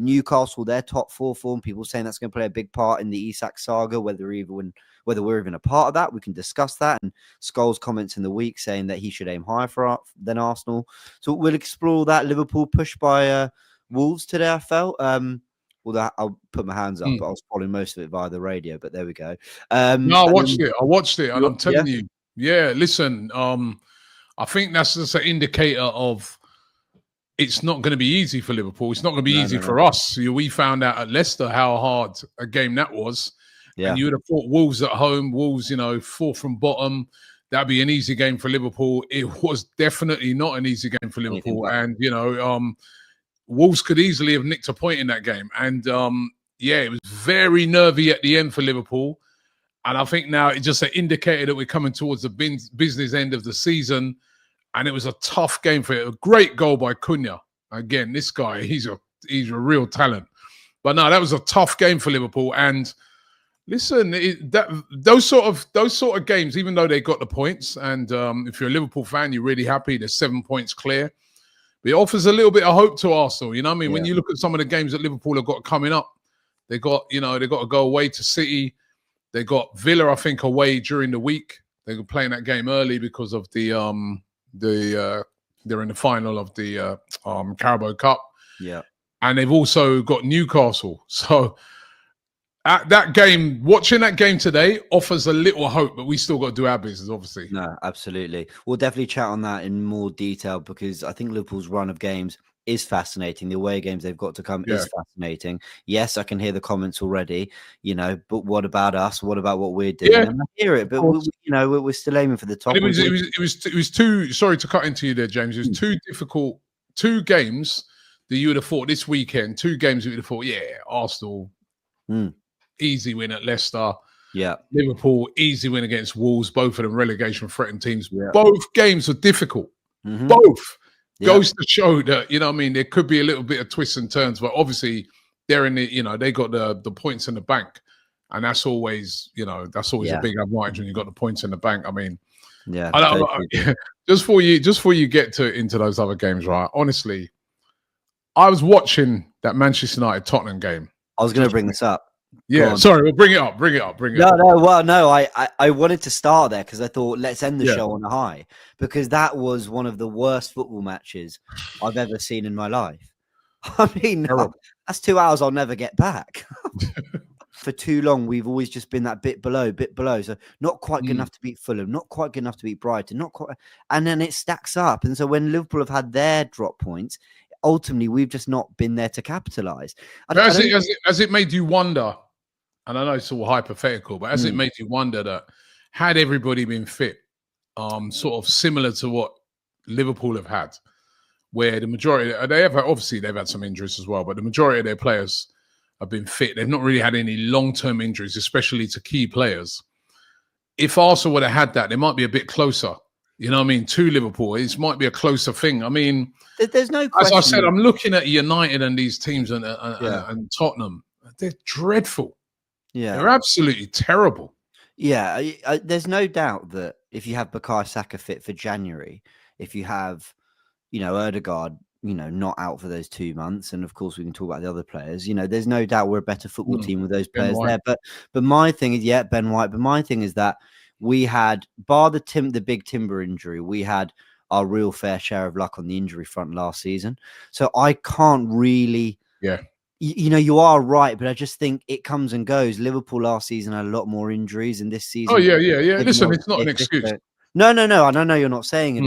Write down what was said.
Newcastle, their top 4 form, people saying that's going to play a big part in the Isak saga, whether we're even a part of that, we can discuss that. And Scholes comments in the week saying that he should aim higher than Arsenal. So we'll explore that. Liverpool pushed by Wolves today, I felt. Although I'll put my hands up, but I was following most of it via the radio, but there we go. No, I watched it, and I'm telling you, listen, I think that's just an indicator of it's not going to be easy for Liverpool. It's not going to be easy for us. We found out at Leicester how hard a game that was. Yeah. And you would have thought Wolves at home, Wolves, 4th from bottom, that'd be an easy game for Liverpool. It was definitely not an easy game for Liverpool. And, Wolves could easily have nicked a point in that game. And, it was very nervy at the end for Liverpool. And I think now it just indicated that we're coming towards the business end of the season. And it was a tough game for it. A great goal by Cunha. Again, this guy, he's a real talent. But no, that was a tough game for Liverpool. And listen, those sort of games, even though they got the points, and if you're a Liverpool fan, you're really happy. There's 7 points clear. But it offers a little bit of hope to Arsenal. You know what I mean? Yeah. When you look at some of the games that Liverpool have got coming up, they got to go away to City. They got Villa, I think, away during the week. They were playing that game early because of they're in the final of the Carabao Cup. Yeah. And they've also got Newcastle. So at that game, watching that game today offers a little hope, but we still got to do our business, obviously. No, absolutely. We'll definitely chat on that in more detail because I think Liverpool's run of games is fascinating. The away games they've got to come is fascinating. Yes, I can hear the comments already, but what about us? What about what we're doing? Yeah, and I hear it, but we're still aiming for the top. It was too, sorry to cut into you there, James. It was too difficult. 2 games that you would have thought this weekend, 2 games that you would have thought, Arsenal, easy win at Leicester. Yeah. Liverpool, easy win against Wolves, both of them relegation threatened teams. Yeah. Both games are difficult. Mm-hmm. Both. Goes to show that, there could be a little bit of twists and turns, but obviously they're in the, they got the points in the bank. And that's always, a big advantage when you got the points in the bank. I mean, just before you get into those other games, right? Honestly, I was watching that Manchester United Tottenham game. I was going to bring this up. Yeah, sorry, well, bring it up. I wanted to start there because I thought let's end the show on a high because that was one of the worst football matches I've ever seen in my life. I mean, that's 2 hours I'll never get back. For too long, we've always just been that bit below. So not quite good enough to beat Fulham, not quite good enough to beat Brighton, not quite. And then it stacks up. And so when Liverpool have had their drop points, ultimately, we've just not been there to capitalise. Has it made you wonder, and I know it's all hypothetical, but has it made you wonder that had everybody been fit, sort of similar to what Liverpool have had, where the majority, they've had some injuries as well, but the majority of their players have been fit. They've not really had any long-term injuries, especially to key players. If Arsenal would have had that, they might be a bit closer. To Liverpool. It might be a closer thing. I mean, there's no question. As I said, I'm looking at United and these teams and Tottenham. They're dreadful. Yeah. They're absolutely terrible. Yeah. There's no doubt that if you have Bukayo Saka fit for January, if you have, Ødegaard, not out for those 2 months, and of course we can talk about the other players, there's no doubt we're a better football team with those players there. But my thing is, Ben White, but my thing is that we had, bar the big Timber injury, we had our real fair share of luck on the injury front last season. So I can't really... Yeah. You are right, but I just think it comes and goes. Liverpool last season had a lot more injuries, and this season... Oh, yeah. Listen, it's not an excuse. No. I don't know you're not saying it.